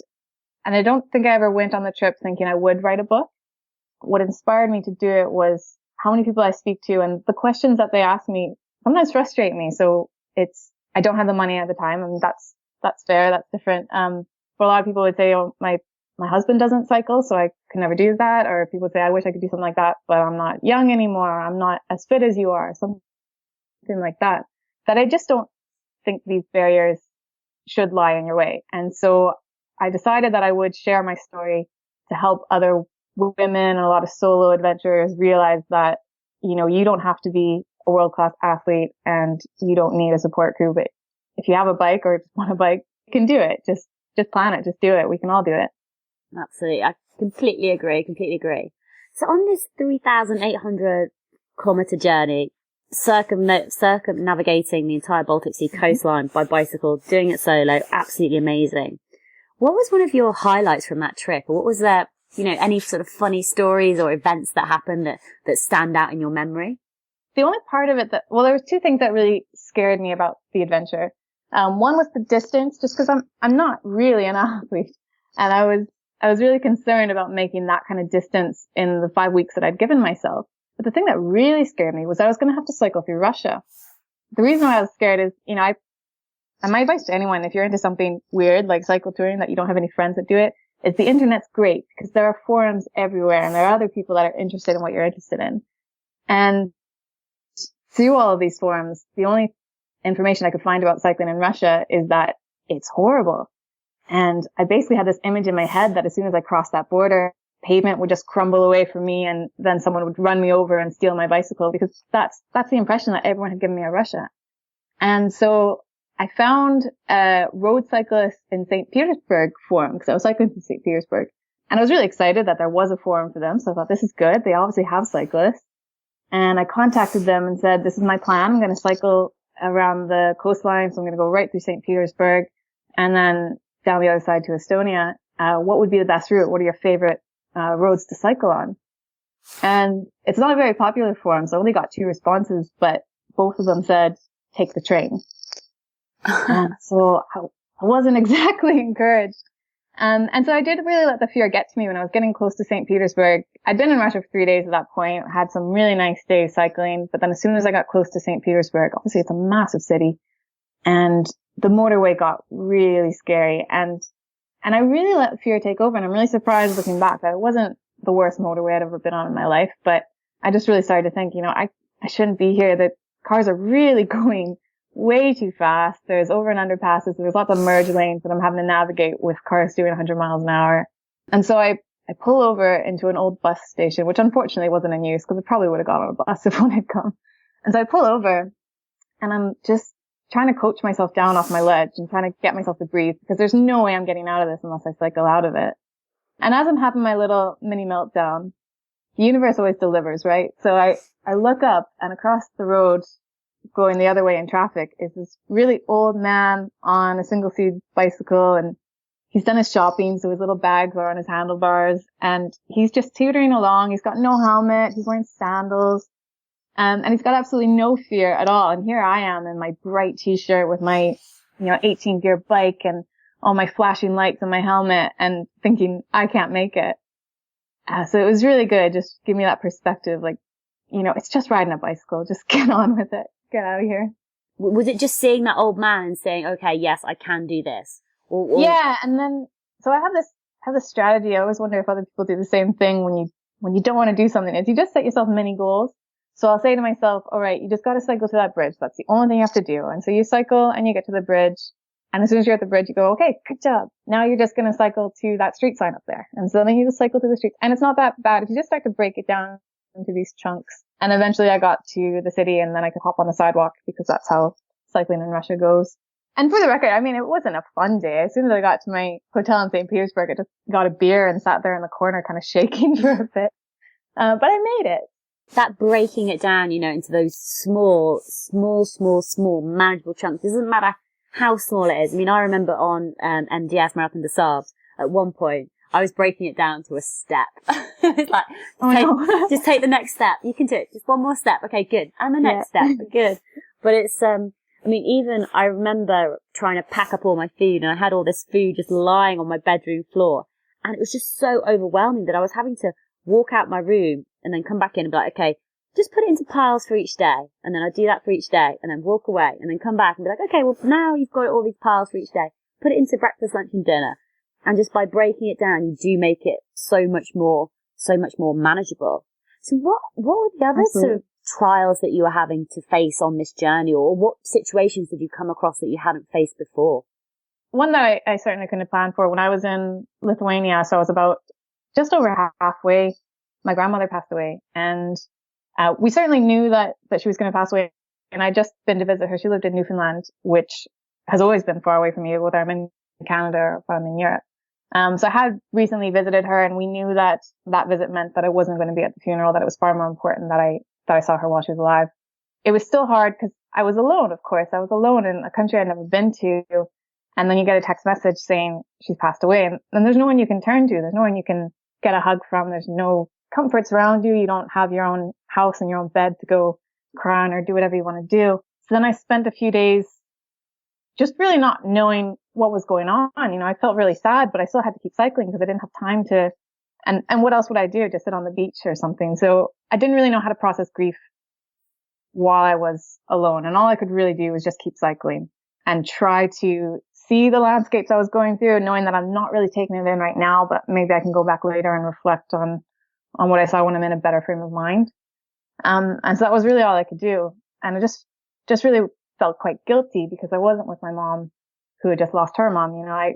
Speaker 2: And I don't think I ever went on the trip thinking I would write a book. What inspired me to do it was how many people I speak to and the questions that they ask me sometimes frustrate me. So I don't have the money at the time. I mean, that's fair. That's different. But a lot of people would say, oh, my husband doesn't cycle, so I could never do that. Or people would say, I wish I could do something like that, but I'm not young anymore. I'm not as fit as you are. Something like that. That I just don't think these barriers should lie in your way. And so I decided that I would share my story to help other women and a lot of solo adventurers realize that, you don't have to be a world-class athlete and you don't need a support crew. But if you have a bike or just want a bike, you can do it. Just plan it. Just do it. We can all do it.
Speaker 1: Absolutely. I completely agree. So on this 3,800 kilometer journey, circumnavigating the entire Baltic Sea coastline by bicycle, doing it solo, absolutely amazing. What was one of your highlights from that trip? Or what was there, any sort of funny stories or events that happened that stand out in your memory?
Speaker 2: The only part of it there were 2 things that really scared me about the adventure. One was the distance, just because I'm not really an athlete. And I was really concerned about making that kind of distance in the 5 weeks that I'd given myself. But the thing that really scared me was I was going to have to cycle through Russia. The reason why I was scared is, and my advice to anyone, if you're into something weird like cycle touring that you don't have any friends that do it, is the internet's great because there are forums everywhere and there are other people that are interested in what you're interested in. And through all of these forums, the only information I could find about cycling in Russia is that it's horrible. And I basically had this image in my head that as soon as I crossed that border, pavement would just crumble away from me and then someone would run me over and steal my bicycle because that's the impression that everyone had given me of Russia. And so I found a road cyclist in St. Petersburg forum because I was cycling to St. Petersburg and I was really excited that there was a forum for them. So I thought this is good. They obviously have cyclists. And I contacted them and said, this is my plan. I'm going to cycle around the coastline. So I'm going to go right through St. Petersburg and then down the other side to Estonia. What would be the best route? What are your favorite roads to cycle on? And it's not a very popular forum. So I only got 2 responses, but both of them said, take the train. So I wasn't exactly encouraged. And so I did really let the fear get to me when I was getting close to St. Petersburg. I'd been in Russia for 3 days at that point, had some really nice days cycling. But then as soon as I got close to St. Petersburg, obviously it's a massive city and the motorway got really scary. And I really let fear take over. And I'm really surprised looking back that it wasn't the worst motorway I'd ever been on in my life. But I just really started to think, I shouldn't be here. The cars are really going way too fast. There's over and underpasses. There's lots of merge lanes that I'm having to navigate with cars doing 100 miles an hour. And so I pull over into an old bus station, which unfortunately wasn't in use because I probably would have got on a bus if one had come. And so I pull over and I'm just trying to coach myself down off my ledge and trying to get myself to breathe because there's no way I'm getting out of this unless I cycle out of it. And as I'm having my little mini meltdown, the universe always delivers, right? So I look up and across the road going the other way in traffic is this really old man on a single seat bicycle and he's done his shopping. So his little bags are on his handlebars and he's just teetering along. He's got no helmet. He's wearing sandals. And he's got absolutely no fear at all. And here I am in my bright t-shirt with my, 18 gear bike and all my flashing lights and my helmet and thinking I can't make it. So it was really good. Just give me that perspective. Like, it's just riding a bicycle. Just get on with it. Get out of here.
Speaker 1: Was it just seeing that old man and saying, okay, yes, I can do this?
Speaker 2: Yeah. And then, so I have this strategy. I always wonder if other people do the same thing when you don't want to do something, is you just set yourself mini goals. So I'll say to myself, all right, you just got to cycle to that bridge. That's the only thing you have to do. And so you cycle and you get to the bridge. And as soon as you're at the bridge, you go, okay, good job. Now you're just going to cycle to that street sign up there. And so then you just cycle to the streets. And it's not that bad if you just start to break it down into these chunks. And eventually I got to the city and then I could hop on the sidewalk because that's how cycling in Russia goes. And for the record, I mean, it wasn't a fun day. As soon as I got to my hotel in St. Petersburg, I just got a beer and sat there in the corner kind of shaking for a bit. But I made it.
Speaker 1: That breaking it down, into those small, manageable chunks. It doesn't matter how small it is. I mean, I remember on MDS, Marathon des Sables, at one point, I was breaking it down to a step. It's like, just take the next step. You can do it. Just one more step. Okay, good. And the next step. Good. But it's, even I remember trying to pack up all my food and I had all this food just lying on my bedroom floor. And it was just so overwhelming that I was having to walk out my room and then come back in and be like, okay, just put it into piles for each day. And then I do that for each day and then walk away and then come back and be like, okay, well now you've got all these piles for each day. Put it into breakfast, lunch and dinner. And just by breaking it down, you do make it so much more manageable. So what were the other sort of trials that you were having to face on this journey, or what situations did you come across that you hadn't faced before?
Speaker 2: One that I certainly couldn't have planned for when I was in Lithuania. So I was about just over halfway. My grandmother passed away and we certainly knew that she was going to pass away. And I'd just been to visit her. She lived in Newfoundland, which has always been far away from me, whether I'm in Canada or if I'm in Europe. So I had recently visited her and we knew that visit meant that I wasn't going to be at the funeral, that it was far more important that I saw her while she was alive. It was still hard because I was alone, of course. I was alone in a country I'd never been to. And then you get a text message saying she's passed away and there's no one you can turn to. There's no one you can get a hug from. There's no comforts around you. You don't have your own house and your own bed to go cry on or do whatever you want to do. So then I spent a few days just really not knowing what was going on. I felt really sad, but I still had to keep cycling because I didn't have time to, and what else would I do? Just sit on the beach or something. So I didn't really know how to process grief while I was alone. And all I could really do was just keep cycling and try to see the landscapes I was going through, knowing that I'm not really taking it in right now, but maybe I can go back later and reflect on what I saw when I'm in a better frame of mind. And so that was really all I could do. And I just really felt quite guilty because I wasn't with my mom who had just lost her mom. I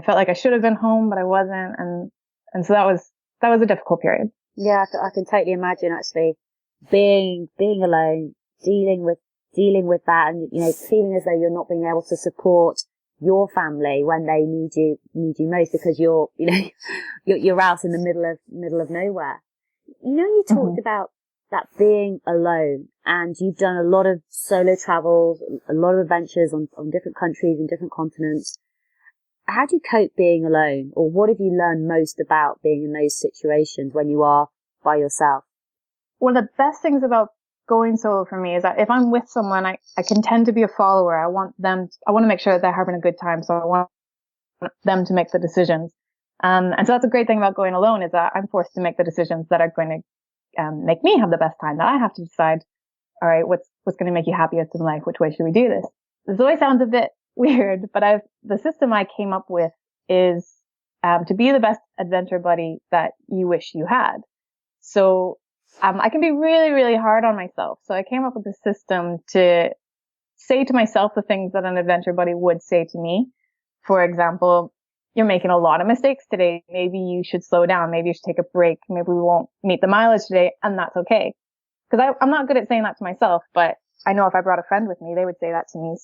Speaker 2: felt like I should have been home, but I wasn't. And so that was a difficult period.
Speaker 1: Yeah, I can totally imagine actually being alone, dealing with that and, feeling as though you're not being able to support your family when they need you most because you're out in the middle of nowhere. You talked about that being alone and you've done a lot of solo travels, a lot of adventures on different countries and different continents. How do you cope being alone, or what have you learned most about being in those situations when you are by yourself?
Speaker 2: One of the best things about going solo for me is that if I'm with someone, I can tend to be a follower. I want to make sure that they're having a good time. So I want them to make the decisions. And so that's a great thing about going alone is that I'm forced to make the decisions that are going to make me have the best time, that I have to decide, all right, what's going to make you happiest in life? Which way should we do this? This always sounds a bit weird, but the system I came up with is to be the best adventure buddy that you wish you had. So I can be really, really hard on myself. So I came up with a system to say to myself the things that an adventure buddy would say to me. For example, you're making a lot of mistakes today. Maybe you should slow down. Maybe you should take a break. Maybe we won't meet the mileage today, and that's okay. Because I'm not good at saying that to myself, but I know if I brought a friend with me, they would say that to me.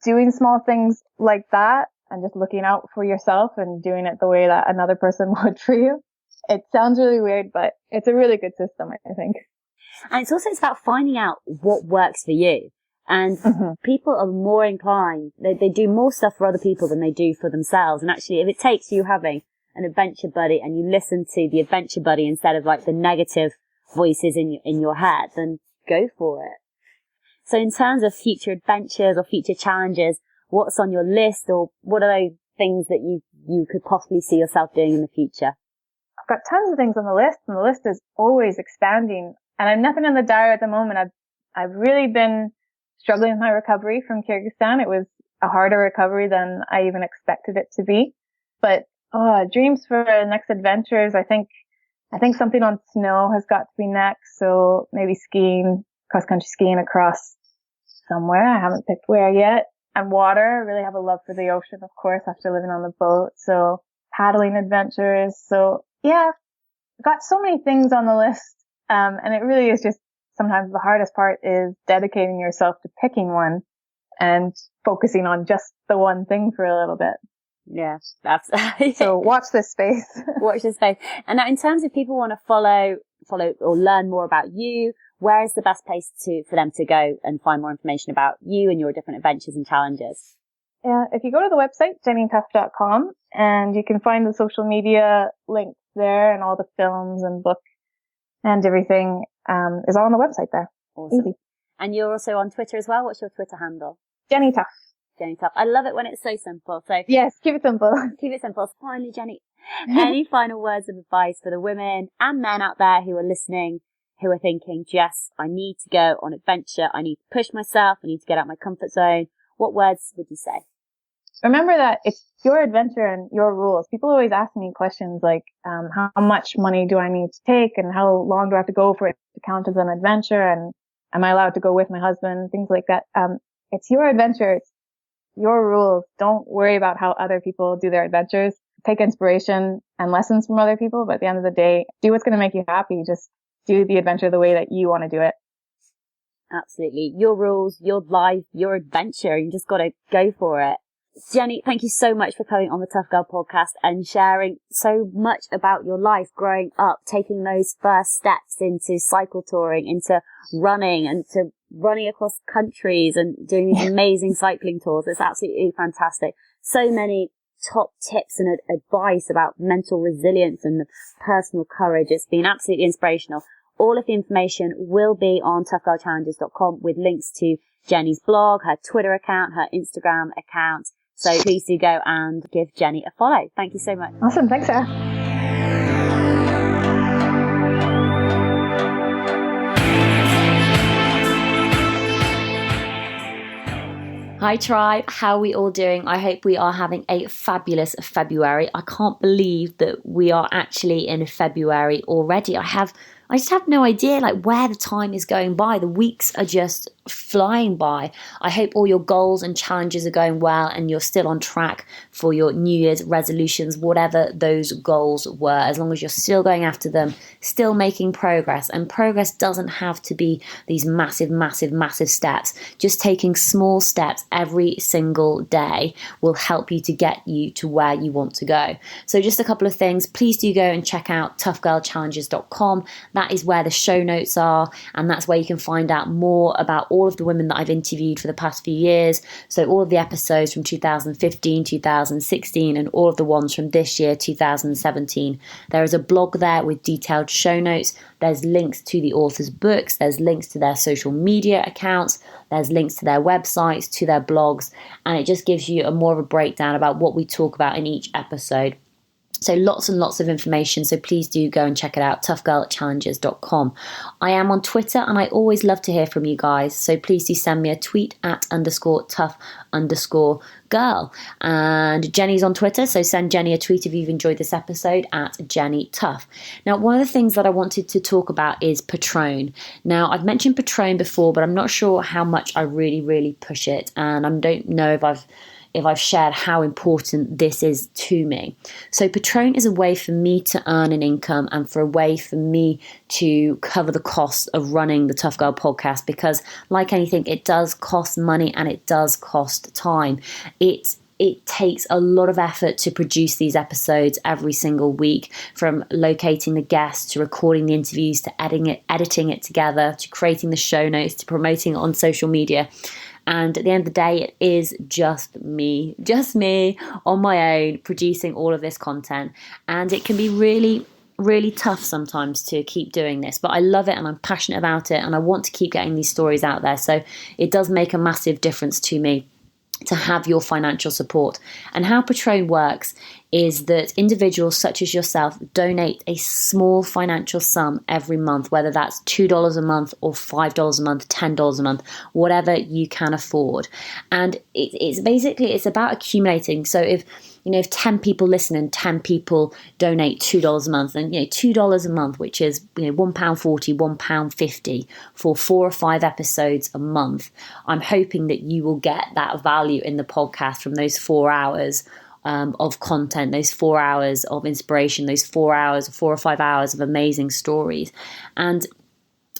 Speaker 2: Doing small things like that and just looking out for yourself and doing it the way that another person would for you. It sounds really weird, but it's a really good system, I think.
Speaker 1: And it's about finding out what works for you. And people are more inclined, they do more stuff for other people than they do for themselves. And actually, if it takes you having an adventure buddy and you listen to the adventure buddy instead of like the negative voices in your head, then go for it. So in terms of future adventures or future challenges, what's on your list, or what are those things that you could possibly see yourself doing in the future?
Speaker 2: I've got tons of things on the list, and the list is always expanding. And I have nothing in the diary at the moment. I've really been struggling with my recovery from Kyrgyzstan. It was a harder recovery than I even expected it to be. But dreams for next adventures. I think something on snow has got to be next. So maybe skiing, cross-country skiing across somewhere. I haven't picked where yet. And water. I really have a love for the ocean, of course, after living on the boat. So paddling adventures. So yeah, I've got so many things on the list. And it really is just sometimes the hardest part is dedicating yourself to picking one and focusing on just the one thing for a little bit.
Speaker 1: Yeah, that's
Speaker 2: so watch this space.
Speaker 1: Watch this space. And now in terms of people want to follow or learn more about you, where is the best place for them to go and find more information about you and your different adventures and challenges?
Speaker 2: Yeah, if you go to the website, jennytough.com, and you can find the social media links there, and all the films and books and everything is all on the website there.
Speaker 1: Awesome.
Speaker 2: Easy.
Speaker 1: And you're also on Twitter as well. What's your Twitter handle?
Speaker 2: Jenny Tough.
Speaker 1: Jenny Tough. I love it when it's so simple. So
Speaker 2: yes, keep it simple.
Speaker 1: Keep it simple. So finally, Jenny, any final words of advice for the women and men out there who are listening, who are thinking, Jess, I need to go on adventure. I need to push myself. I need to get out of my comfort zone. What words would you say?
Speaker 2: Remember that it's your adventure and your rules. People always ask me questions like, how much money do I need to take and how long do I have to go for it to count as an adventure? And am I allowed to go with my husband? Things like that. It's your adventure. It's your rules. Don't worry about how other people do their adventures. Take inspiration and lessons from other people. But at the end of the day, do what's going to make you happy. Just do the adventure the way that you want to do it.
Speaker 1: Absolutely. Your rules, your life, your adventure. You just got to go for it. Jenny, thank you so much for coming on the Tough Girl podcast and sharing so much about your life growing up, taking those first steps into cycle touring, into running and to running across countries and doing these amazing cycling tours. It's absolutely fantastic. So many top tips and advice about mental resilience and personal courage. It's been absolutely inspirational. All of the information will be on toughgirlchallenges.com with links to Jenny's blog, her Twitter account, her Instagram account. So please do go and give Jenny a follow. Thank you so much.
Speaker 2: Awesome. Thanks, Sarah.
Speaker 1: Hi tribe, how are we all doing? I hope we are having a fabulous February. I can't believe that we are actually in February already. I just have no idea where the time is going by. The weeks are just flying by. I hope all your goals and challenges are going well and you're still on track for your New Year's resolutions, whatever those goals were, as long as you're still going after them, still making progress. And progress doesn't have to be these massive, massive, massive steps. Just taking small steps every single day will help you to get you to where you want to go. So just a couple of things. Please do go and check out toughgirlchallenges.com. That is where the show notes are, and that's where you can find out more about all of the women that I've interviewed for the past few years. So all of the episodes from 2015, 2016, and all of the ones from this year, 2017. There is a blog there with detailed show notes. There's links to the author's books. There's links to their social media accounts. There's links to their websites, to their blogs, and it just gives you more of a breakdown about what we talk about in each episode. So lots and lots of information. So please do go and check it out, toughgirlchallenges.com. I am on Twitter and I always love to hear from you guys. So please do send me a tweet at _tough_girl. And Jenny's on Twitter. So send Jenny a tweet if you've enjoyed this episode at Jenny Tough. Now, one of the things that I wanted to talk about is Patron. Now, I've mentioned Patron before, but I'm not sure how much I really push it. And I don't know if I've shared how important this is to me. So Patron is a way for me to earn an income and for a way for me to cover the cost of running the Tough Girl podcast, because like anything, it does cost money and it does cost time. It takes a lot of effort to produce these episodes every single week, from locating the guests to recording the interviews to editing it together to creating the show notes to promoting it on social media. And at the end of the day, it is just me on my own producing all of this content. And it can be really, really tough sometimes to keep doing this. But I love it and I'm passionate about it and I want to keep getting these stories out there. So it does make a massive difference to me to have your financial support. And how Patron works is that individuals such as yourself donate a small financial sum every month, whether that's $2 a month or $5 a month, $10 a month, whatever you can afford. And it's about accumulating. So if 10 people listen and 10 people donate $2 a month, then $2 a month, which is £1.40, £1.50 for 4 or 5 episodes a month. I'm hoping that you will get that value in the podcast from those 4 hours of content, those 4 hours of inspiration, those 4 or 5 hours of amazing stories. And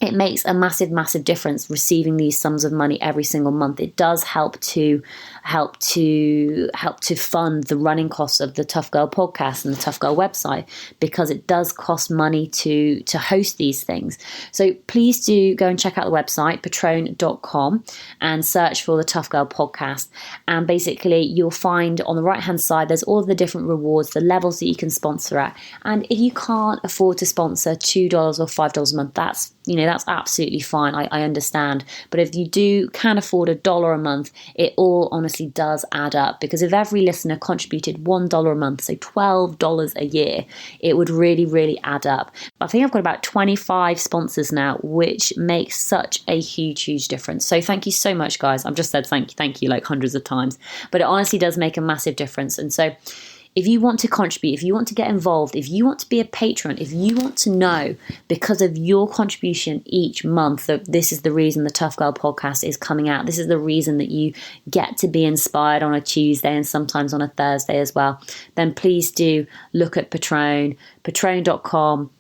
Speaker 1: it makes a massive, massive difference receiving these sums of money every single month. It does help to fund the running costs of the Tough Girl podcast and the Tough Girl website, because it does cost money to host these things. So please do go and check out the website, patron.com, and search for the Tough Girl podcast. And basically you'll find on the right hand side, there's all of the different rewards, the levels that you can sponsor at. And if you can't afford to sponsor $2 or $5 a month, that's absolutely fine. I understand. But if you can afford $1 a month, it all honestly does add up, because if every listener contributed $1 a month, so $12 a year, it would really, really add up. I think I've got about 25 sponsors now, which makes such a huge, huge difference. So thank you so much, guys. I've just said thank you like hundreds of times, but it honestly does make a massive difference. And so if you want to contribute, if you want to get involved, if you want to be a patron, if you want to know because of your contribution each month that this is the reason the Tough Girl podcast is coming out, this is the reason that you get to be inspired on a Tuesday and sometimes on a Thursday as well, then please do look at patron.com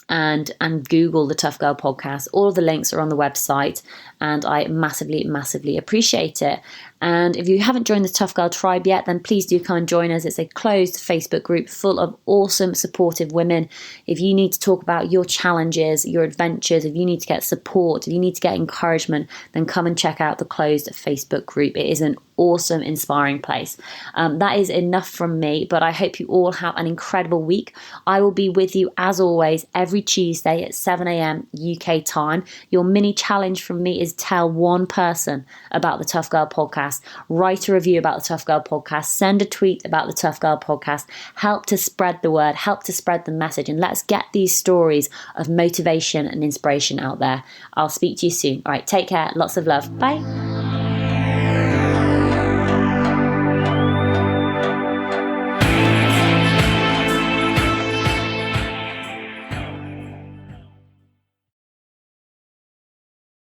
Speaker 1: and Google the Tough Girl podcast. All of the links are on the website, and I massively, massively appreciate it. And if you haven't joined the Tough Girl tribe yet, then please do come and join us. It's a closed Facebook group full of awesome, supportive women. If you need to talk about your challenges, your adventures, if you need to get support, if you need to get encouragement, then come and check out the closed Facebook group. It is an awesome, inspiring place. That is enough from me, but I hope you all have an incredible week. I will be with you as always every Tuesday at 7 a.m. UK time. Your mini challenge from me is tell one person about the Tough Girl podcast. Write a review about the Tough Girl podcast, send a tweet about the Tough Girl podcast, help to spread the word, help to spread the message, and let's get these stories of motivation and inspiration out there. I'll speak to you soon. All right, take care. Lots of love. Bye.